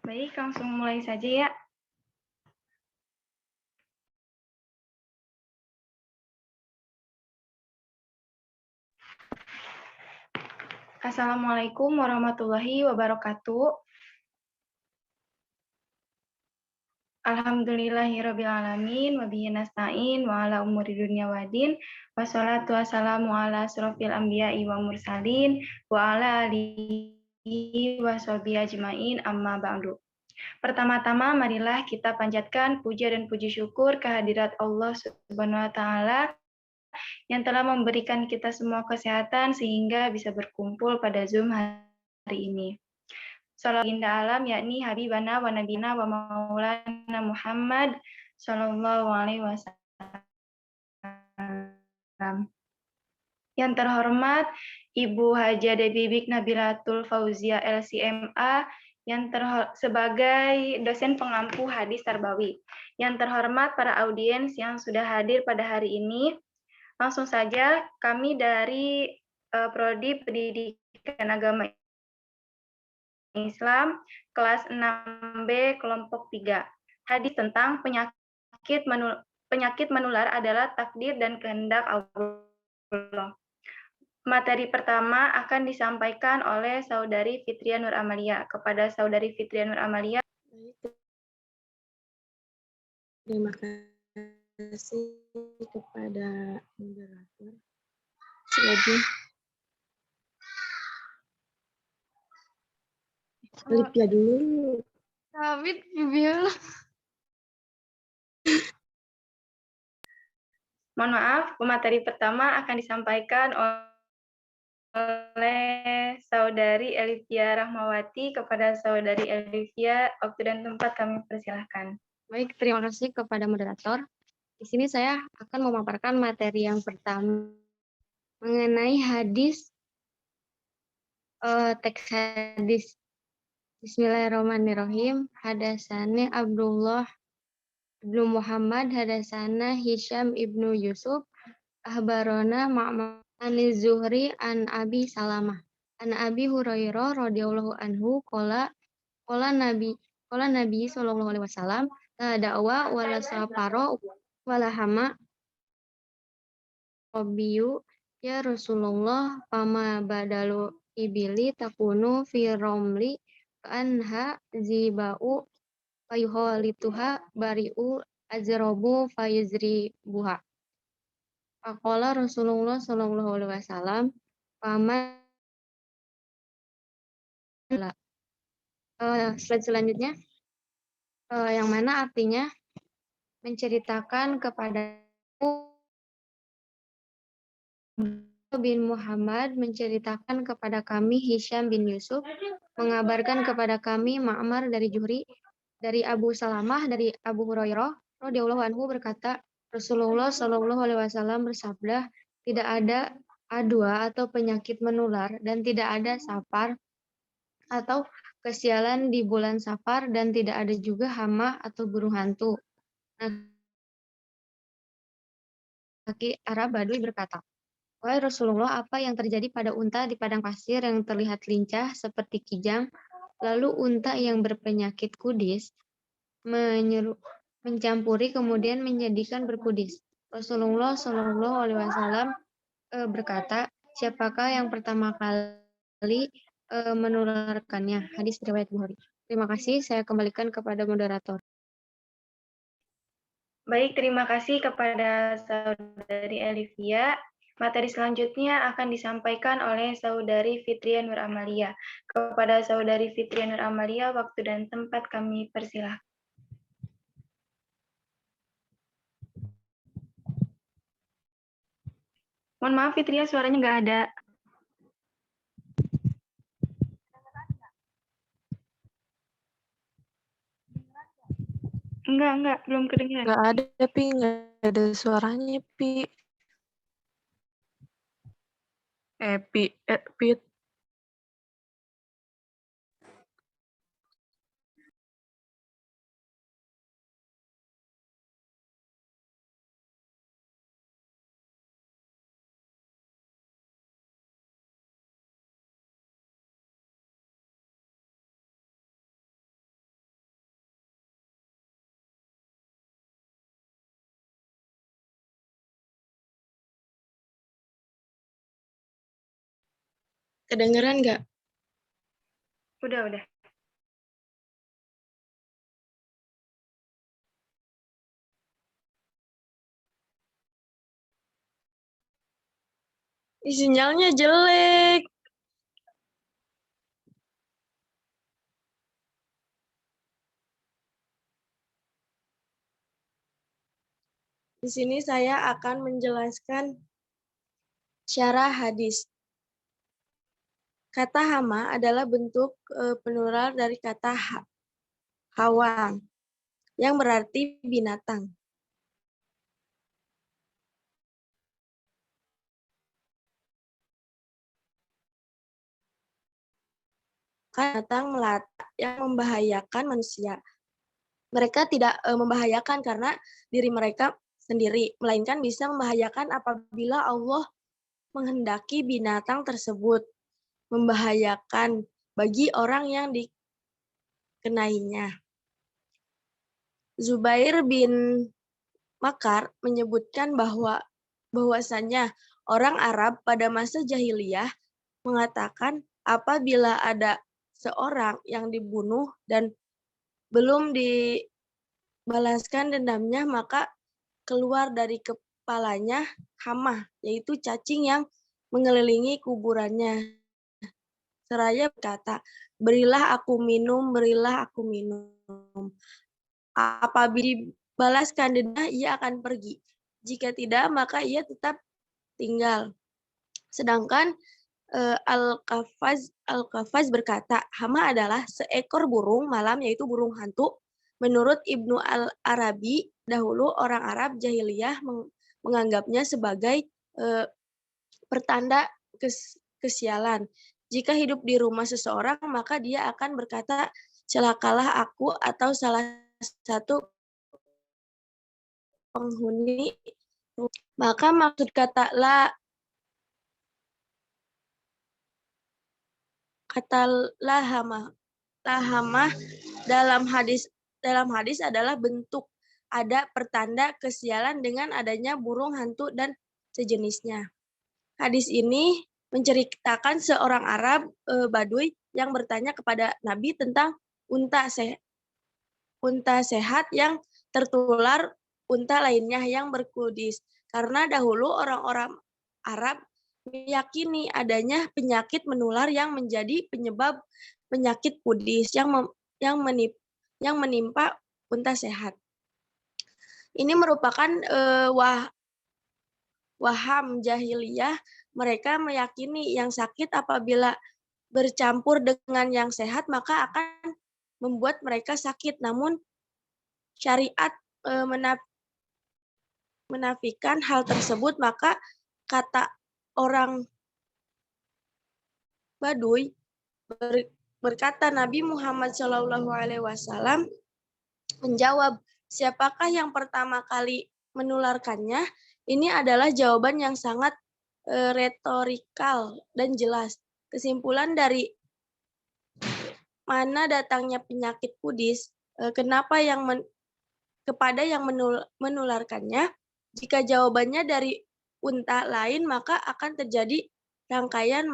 Baik, langsung mulai saja ya. Assalamualaikum warahmatullahi wabarakatuh. Alhamdulillahirrabbilalamin, wabihi nasta'in, wa ala umuri dunya wadin, wassalatu wassalamu ala asrofil anbiya'i wa mursalin, wa ala alihi wa sahbihi ajma'in, amma ba'du. Pertama-tama marilah kita panjatkan puja dan puji syukur kehadirat Allah Subhanahu wa taala yang telah memberikan kita semua kesehatan sehingga bisa berkumpul pada Zoom hari ini. Sallallahu inda alam yakni habibana wa nabina wa maulana Muhammad sallallahu alaihi wasallam. Yang terhormat Ibu Haja Debbie Nabilatul Fauzia LCMA yang sebagai dosen pengampu hadis Tarbawi. Yang terhormat para audiens yang sudah hadir pada hari ini. Langsung saja kami dari Prodi Pendidikan Agama Islam kelas 6B kelompok 3. Hadis tentang penyakit menular adalah takdir dan kehendak Allah. Materi pertama akan disampaikan oleh Saudari Fitria Nur Amalia. Kepada Saudari Fitria Nur Amalia. Terima kasih kepada moderator. Silakan. Olivia dulu. David, Bibiana. Mohon maaf, pemateri pertama akan disampaikan oleh Saudari Elivia Rahmawati. Kepada Saudari Elivia, waktu dan tempat kami persilahkan. Baik, terima kasih kepada moderator. Di sini saya akan memaparkan materi yang pertama mengenai hadis, teks hadis. Bismillahirrahmanirrahim. Hadasana Abdullah ibnu Muhammad, hadasana Hisham ibnu Yusuf, ahbarona Ma'mar an-Zuhri an Abi Salamah. An Abi Hurairah radhiyallahu anhu qala Nabi sallallahu alaihi wasallam la da'wa wala safaro wala hama Rabbiyu ya Rasulullah pama badalu ibili takunu fi romli anha zibau fayuhalituha bari'u azrobu fayuzribuha. Faqala Rasulullah sallallahu alaihi wasallam pama slide selanjutnya yang mana artinya menceritakan kepada bin Muhammad menceritakan kepada kami Hisham bin Yusuf, mengabarkan kepada kami Ma'mar dari Juhri, dari Abu Salamah, dari Abu Hurairah radhiyallahu anhu berkata, Rasulullah Shallallahu alaihi wasallam bersabda, tidak ada adwa atau penyakit menular dan tidak ada safar atau kesialan di bulan Safar dan tidak ada juga hama atau burung hantu. Laki Arab Badui berkata, wahai Rasulullah, apa yang terjadi pada unta di padang pasir yang terlihat lincah seperti kijang, lalu unta yang berpenyakit kudis mencampuri kemudian menjadikan berkudis. Rasulullah Shallallahu alaihi wasallam berkata, siapakah yang pertama kali menularkannya? Hadis riwayat Bukhari. Terima kasih, saya kembalikan kepada moderator. Baik, terima kasih kepada Saudari Elivia. Materi selanjutnya akan disampaikan oleh Saudari Fitria Nur Amalia. Kepada Saudari Fitria Nur Amalia, waktu dan tempat kami persilahkan. Mohon maaf Fitria, suaranya nggak ada. Enggak, belum kedengaran. Nggak ada, Pi. Nggak ada suaranya, Pi. Pi. Kedengeran nggak? Udah. Sinyalnya jelek. Di sini saya akan menjelaskan syarah hadis. Kata hama adalah bentuk penular dari kata hawang, yang berarti binatang. Binatang melata yang membahayakan manusia. Mereka tidak membahayakan karena diri mereka sendiri, melainkan bisa membahayakan apabila Allah menghendaki binatang tersebut membahayakan bagi orang yang dikenainya. Zubair bin Makar menyebutkan bahwasanya orang Arab pada masa jahiliyah mengatakan apabila ada seorang yang dibunuh dan belum dibalaskan dendamnya, maka keluar dari kepalanya hamah, yaitu cacing yang mengelilingi kuburannya. Seraya berkata, berilah aku minum, berilah aku minum. Apabila dibalaskan dendam, ia akan pergi. Jika tidak, maka ia tetap tinggal. Sedangkan Al-Qafaz berkata, hama adalah seekor burung malam, yaitu burung hantu. Menurut Ibnu Al-Arabi, dahulu orang Arab jahiliyah menganggapnya sebagai pertanda kesialan. Jika hidup di rumah seseorang, maka dia akan berkata, celakalah aku atau salah satu penghuni. Maka maksud kata lahamah dalam hadis adalah bentuk ada pertanda kesialan dengan adanya burung hantu dan sejenisnya. Hadis ini menceritakan seorang Arab Baduy yang bertanya kepada Nabi tentang unta sehat yang tertular unta lainnya yang berkudis. Karena dahulu orang-orang Arab meyakini adanya penyakit menular yang menjadi penyebab penyakit kudis yang menimpa unta sehat. Ini merupakan waham jahiliyah. Mereka meyakini yang sakit apabila bercampur dengan yang sehat maka akan membuat mereka sakit. Namun syariat menafikan hal tersebut, maka kata orang Baduy berkata Nabi Muhammad SAW menjawab, siapakah yang pertama kali menularkannya? Ini adalah jawaban yang sangat retorikal dan jelas. Kesimpulan dari mana datangnya penyakit kudis, kepada yang menularkannya. Jika jawabannya dari unta lain, maka akan terjadi rangkaian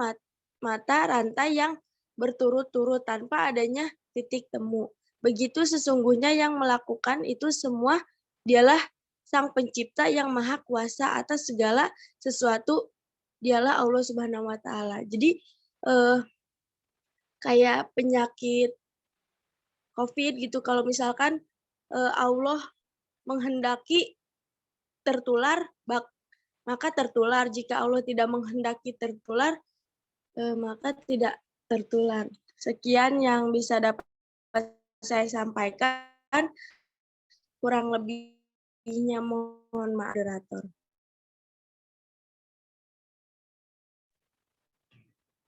mata rantai yang berturut-turut tanpa adanya titik temu. Begitu sesungguhnya yang melakukan itu semua dialah Sang Pencipta yang Maha Kuasa atas segala sesuatu, dialah Allah Subhanahu wa taala. Jadi kayak penyakit COVID gitu, kalau misalkan Allah menghendaki tertular, maka tertular. Jika Allah tidak menghendaki tertular, maka tidak tertular. Sekian yang bisa dapat saya sampaikan. Kurang lebihnya mohon maaf, moderator.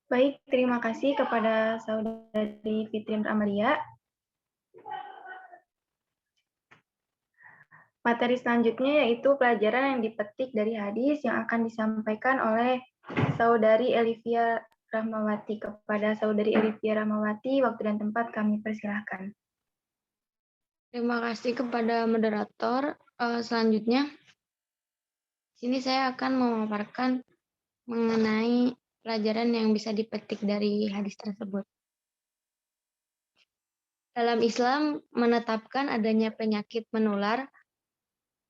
Baik, terima kasih kepada Saudari Fitrin Amalia. Materi selanjutnya yaitu pelajaran yang dipetik dari hadis yang akan disampaikan oleh Saudari Elivia Rahmawati. Kepada Saudari Elivia Rahmawati, waktu dan tempat kami persilahkan. Terima kasih kepada moderator. Selanjutnya, sini saya akan memaparkan mengenai pelajaran yang bisa dipetik dari hadis tersebut. Dalam Islam menetapkan adanya penyakit menular,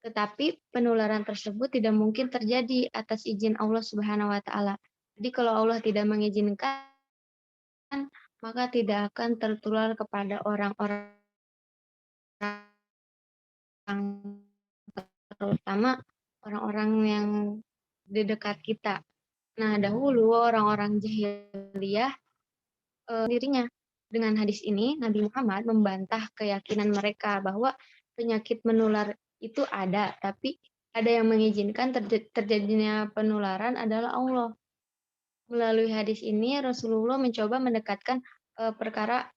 tetapi penularan tersebut tidak mungkin terjadi atas izin Allah Subhanahu wa taala. Jadi kalau Allah tidak mengizinkan, maka tidak akan tertular kepada orang-orang, terutama orang-orang yang di dekat kita. Nah, dahulu orang-orang jahiliyah dirinya. Dengan hadis ini, Nabi Muhammad membantah keyakinan mereka bahwa penyakit menular itu ada, tapi ada yang mengizinkan terjadinya penularan adalah Allah. Melalui hadis ini, Rasulullah mencoba mendekatkan perkara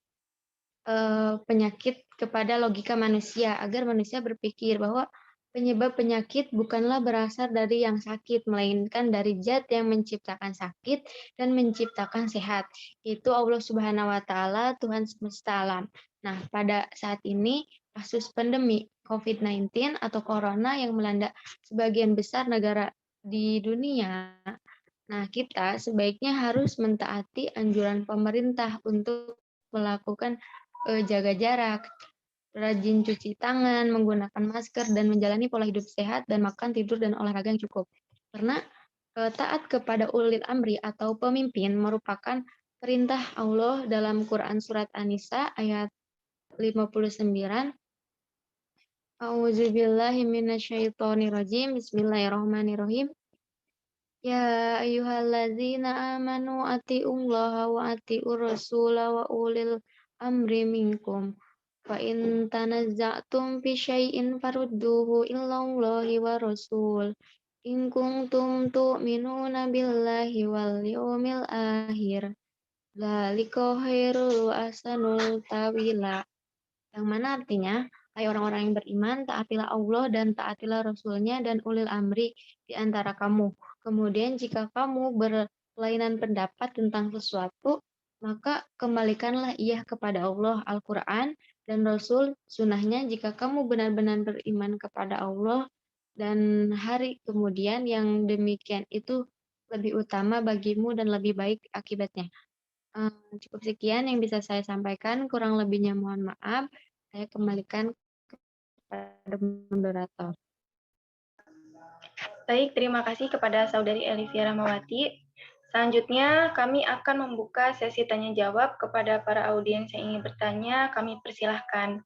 penyakit kepada logika manusia, agar manusia berpikir bahwa penyebab penyakit bukanlah berasal dari yang sakit, melainkan dari zat yang menciptakan sakit dan menciptakan sehat, yaitu Allah Subhanahu wa taala, Tuhan semesta alam. Nah, pada saat ini kasus pandemi COVID-19 atau corona yang melanda sebagian besar negara di dunia. Nah, kita sebaiknya harus mentaati anjuran pemerintah untuk melakukan jaga jarak, rajin cuci tangan, menggunakan masker, dan menjalani pola hidup sehat dan makan, tidur, dan olahraga yang cukup. Karena taat kepada ulil amri atau pemimpin merupakan perintah Allah dalam Quran Surat An-Nisa ayat 59. A'udzubillahi minasyaitonirrajim. Bismillahirrahmanirrahim. Ya ayyuhalladzina amanu atiullaha wa atiur rasula wa ulil amri minkum. Fa in tanazza'tum fi syai'in farudduhu ilallahi wa rasul. In kuntum tu'minuna billahi wal yawmil akhir. Dzalika khairul wa ahsanul tawila. Yang mana artinya, hai orang-orang yang beriman, taatilah Allah dan taatilah Rasul-Nya dan ulil amri di antara kamu. Kemudian jika kamu berlainan pendapat tentang sesuatu, maka kembalikanlah ia kepada Allah, Al-Quran, dan Rasul, sunnahnya jika kamu benar-benar beriman kepada Allah dan hari kemudian, yang demikian itu lebih utama bagimu dan lebih baik akibatnya. Cukup sekian yang bisa saya sampaikan, kurang lebihnya mohon maaf. Saya kembalikan kepada moderator. Baik, terima kasih kepada Saudari Elivia Rahmawati. Selanjutnya, kami akan membuka sesi tanya-jawab kepada para audiens yang ingin bertanya. Kami persilahkan.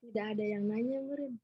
Tidak ada yang nanya, Murin.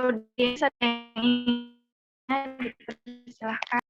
audiens ada yang ingin dipersilahkan.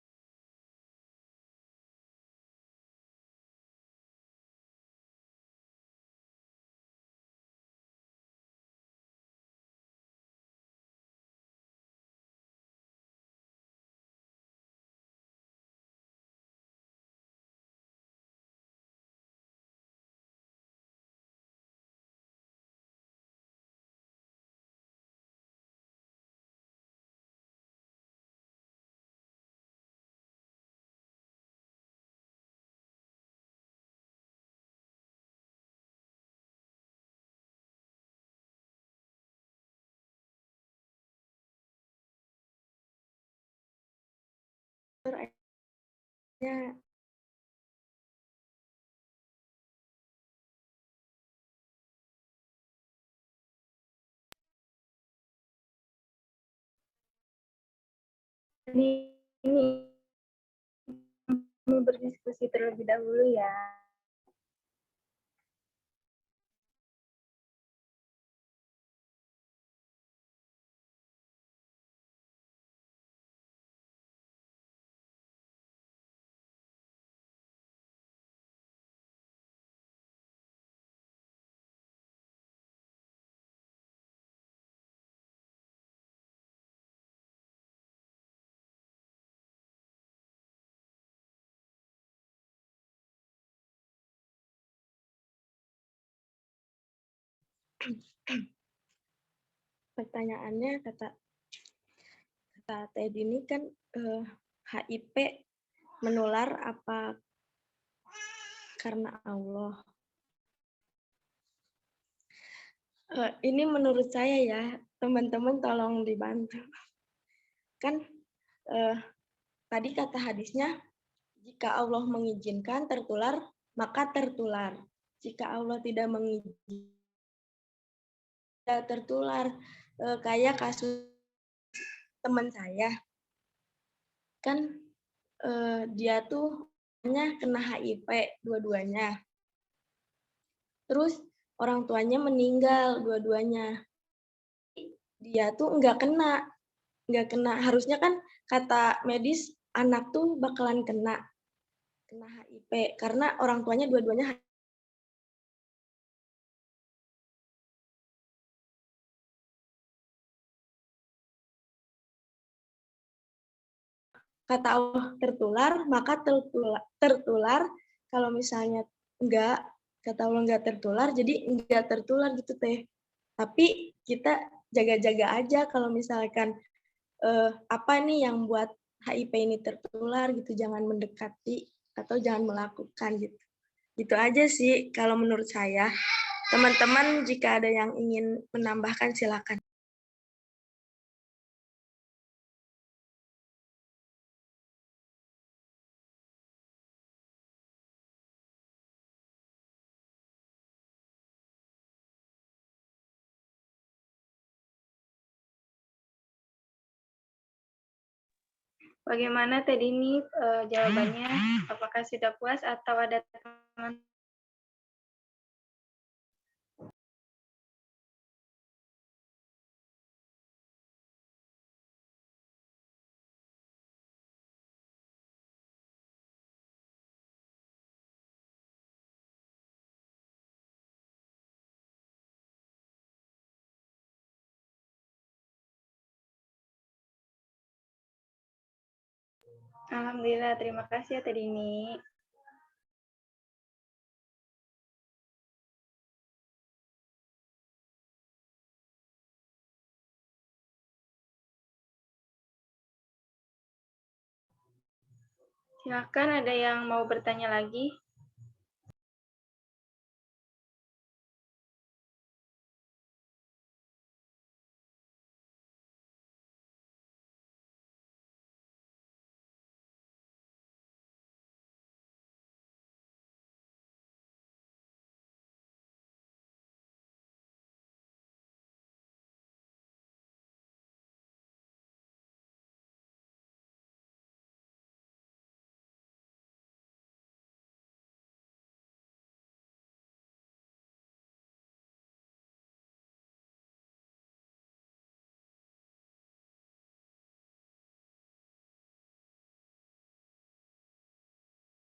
Ya, Ini kami berdiskusi terlebih dahulu ya. pertanyaannya kata Teh Dini kan HIP menular apa karena Allah? Ini menurut saya ya, teman-teman tolong dibantu. Kan tadi kata hadisnya, jika Allah mengizinkan tertular, maka tertular. Jika Allah tidak mengizinkan tertular, kayak kasus teman saya, kan dia tuh kena HIP dua-duanya. Terus orang tuanya meninggal dua-duanya. Dia tuh nggak kena. Harusnya kan kata medis anak tuh bakalan kena HIP karena orang tuanya dua-duanya. Kata Allah tertular, maka tertular. Kalau misalnya enggak, kata Allah enggak tertular, jadi enggak tertular gitu Teh. Tapi kita jaga-jaga aja kalau misalkan apa nih yang buat HIP ini tertular gitu, jangan mendekati atau jangan melakukan gitu. Gitu aja sih kalau menurut saya. Teman-teman jika ada yang ingin menambahkan silakan. Bagaimana Teh Dini jawabannya? Apakah sudah puas atau ada teman? Alhamdulillah, terima kasih ya Teh Dini. Silakan ada yang mau bertanya lagi?